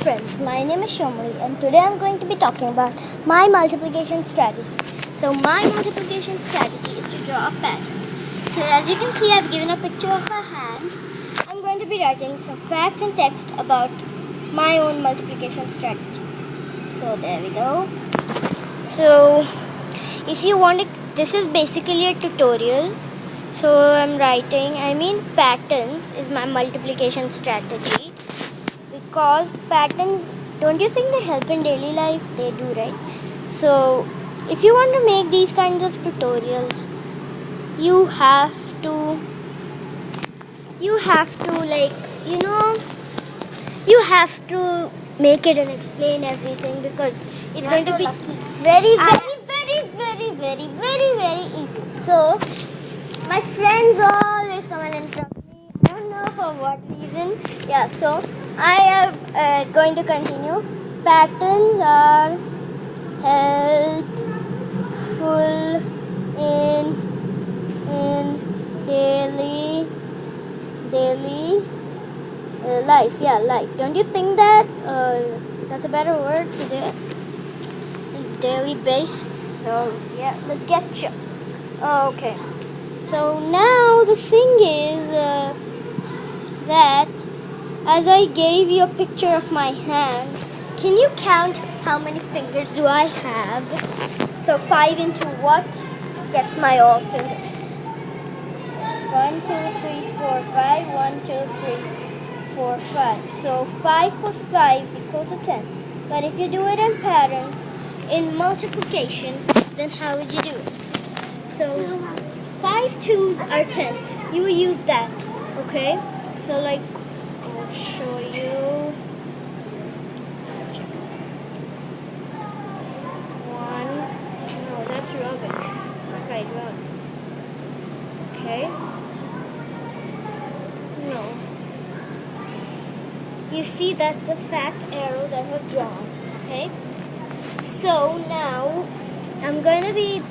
friends, my name is Shoumili and today I'm going to be talking about my multiplication strategy. So my multiplication strategy is to draw a pattern. So as you can see, I've given a picture of a hand. I'm going to be writing some facts and text about my own multiplication strategy. So there we go. So if you want to, this is basically a tutorial. So I'm writing, patterns is my multiplication strategy. Because patterns, don't you think they help in daily life? They do, right? So if you want to make these kinds of tutorials, you have to make it and explain everything, because it's going to be very easy. So my friends always come and interrupt me. I don't know for what reason. Yeah, so I am going to continue. Patterns are helpful in daily life. Yeah, life. Don't you think that that's a better word to do? Daily basis. So yeah, let's get you. Okay. So now the thing is that as I gave you a picture of my hand, can you count how many fingers do I have? So 5 into what gets my all fingers? 1, 2, 3, 4, 5. 1, 2, 3, 4, 5. So 5 plus 5 is equal to 10. But if you do it in patterns, in multiplication, then how would you do it? So 5 2s are 10. You will use that, okay? So like, I'll show you. 1. No, that's rubbish. Okay, wrong. Okay. No. You see, that's the fact arrow that I've drawn. Okay. So now I'm going to be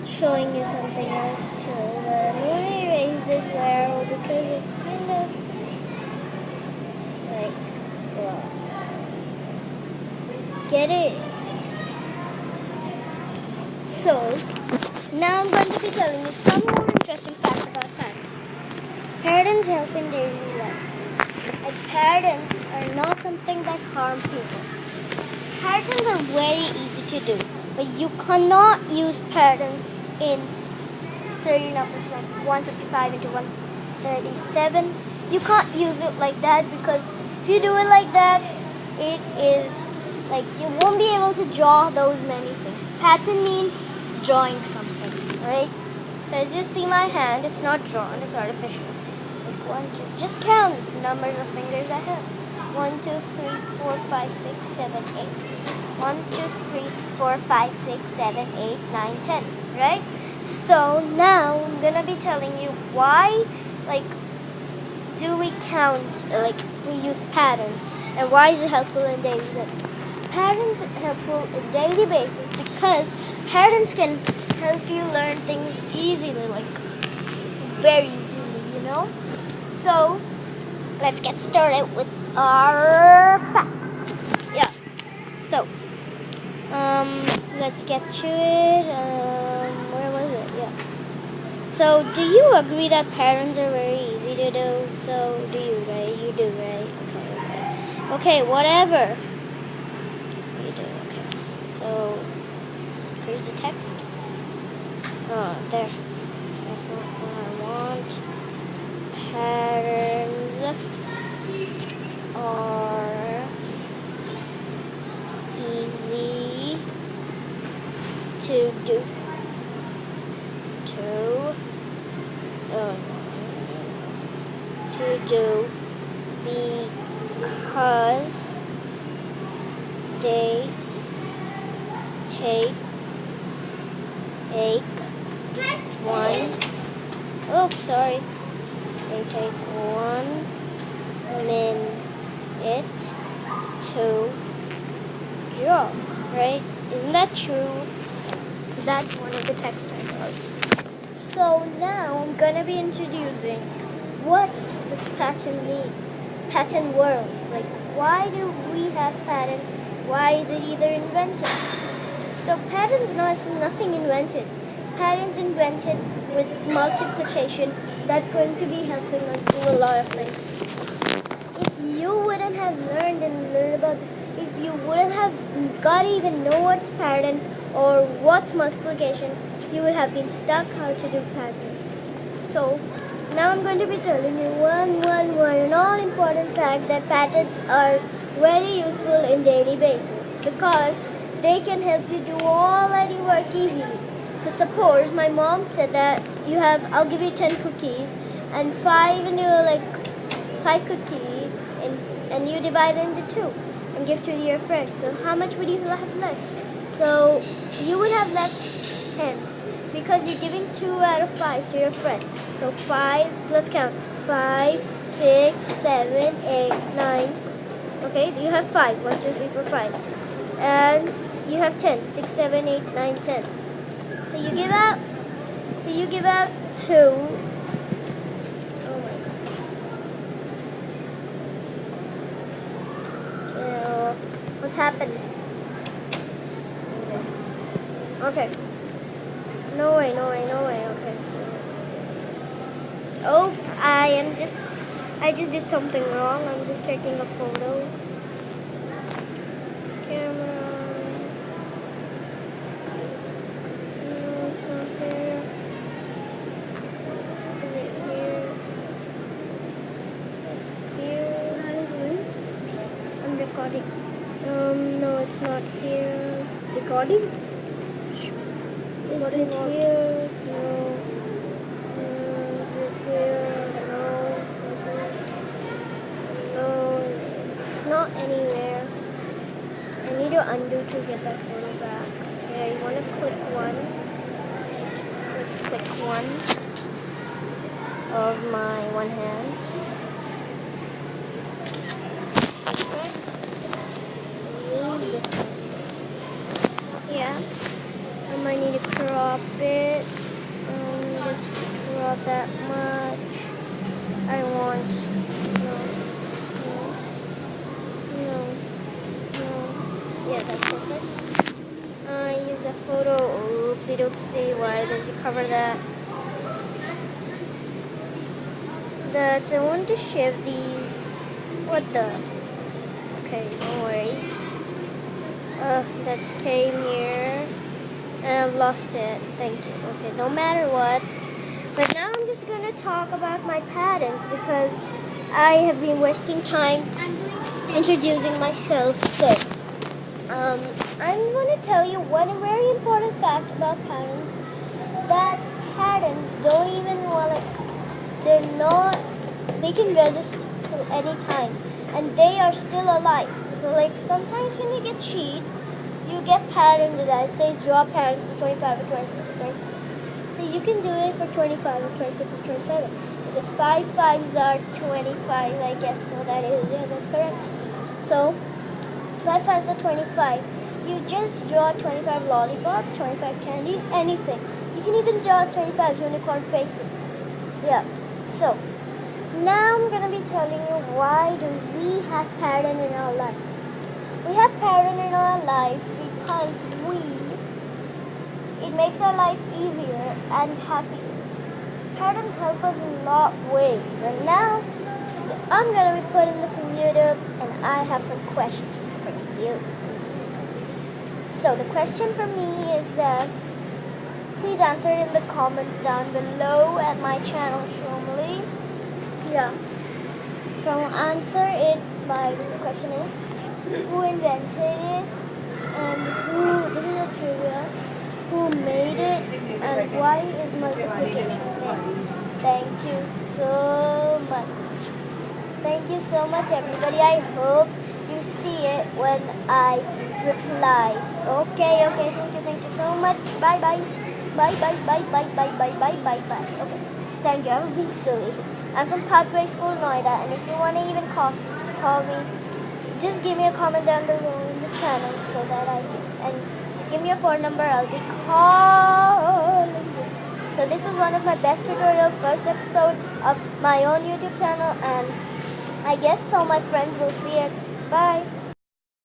showing you something else too. I'm going to erase this arrow because it's kind of like, get it? So now I'm going to be telling you some more interesting facts about patterns. Patterns help in daily life. And patterns are not something that harm people. Patterns are very easy to do, but you cannot use patterns in 30 numbers like 155 into 137. You can't use it like that, because if you do it like that, it is like you won't be able to draw those many things. Pattern means drawing something, right? So as you see my hand, it's not drawn, it's artificial. Like 1, 2, just count the numbers of fingers I have. 1, 2, 3, 4, 5, 6, 7, 8. 1, 2, 3, 4, 5, 6, 7, 8, 9, 10, right? So now I'm gonna be telling you why, do we count, we use patterns, and why is it helpful in daily basis? Patterns are helpful in daily basis because patterns can help you learn things easily, very easily, So let's get started with our facts. Yeah. So let's get to it. Where was it? Yeah. So do you agree that patterns are very easy to do? So do you, right? You do, right? Okay, whatever. You do, okay. So here's the text. Oh, there. That's not what I want. Patterns are easy to do. Because they take one. Oh, sorry. They take 1 minute to draw, right? Isn't that true? That's one of the text I wrote. So now I'm gonna be introducing what does pattern mean. pattern world. Like, why do we have pattern? Why is it either invented? So patterns not nothing invented. Patterns invented with multiplication. That's going to be helping us do a lot of things. If you wouldn't have learned about, if you wouldn't have got to even know what's pattern or what's multiplication, you would have been stuck how to do patterns. So now I'm going to be telling you an all important fact that patterns are very useful in daily basis because they can help you do all any work easily. So suppose my mom said that I'll give you 10 cookies and 5 cookies and you divide it into 2 and give 2 to your friend. So how much would you have left? So you would have left 10 because you're giving 2 out of 5 to your friend. So 5, let's count. 5, 6, 7, 8, 9. Okay, you have 5. 1, 2, 3, 4, 5. And you have 10. 6, 7, 8, 9, 10. So you give out 2. Oh my God. What's happened? Okay. No way. Okay. So, oops, I just did something wrong. I'm just taking a photo. Camera. No, it's not there. Is it here? Here. I'm recording. No, it's not here. Recording? Is it here? No. Is it here? No. It's not anywhere. I need to undo to get that photo back. Yeah, you want to click 1. Let's click 1 of my one hand. Yeah. I might need to crop it. Just to crop that much. I want. No. Yeah, that's perfect. Use a photo. Oopsie doopsie. Why did you cover that? I want to shave these. What the? Okay, no worries. That came here. And I've lost it. Thank you. Okay, no matter what. But now I'm just going to talk about my patterns because I have been wasting time introducing myself. So, I'm going to tell you one very important fact about patterns. That patterns don't even, they can resist to any time. And they are still alive. So, sometimes when you get sheets, you get patterns that it says draw patterns for 25 or 26 or 27. So you can do it for 25 or 26 or 27. Because 5 5s are 25, I guess. So that's correct. So 5 5s are 25. You just draw 25 lollipops, 25 candies, anything. You can even draw 25 unicorn faces. Yeah. So now I'm gonna be telling you why do we have pattern in our life. We have pattern in our life because it makes our life easier and happier. Patterns help us in a lot of ways. And now I'm going to be putting this on YouTube and I have some questions for you. So the question for me is that please answer it in the comments down below at my channel, Shoumili. Yeah. So answer it by the question is who invented it and this is a trivia, who made it and why is multiplication made? Thank you so much. Thank you so much everybody. I hope you see it when I reply. Okay, thank you so much. Bye. Okay, thank you. I was being silly. I'm from Pathway School, Noida, and if you want to even call me, just give me a comment down below in the channel so that I can, and give me a phone number, I'll be calling you. So this was one of my best tutorials, first episode of my own YouTube channel, and I guess so my friends will see it. Bye.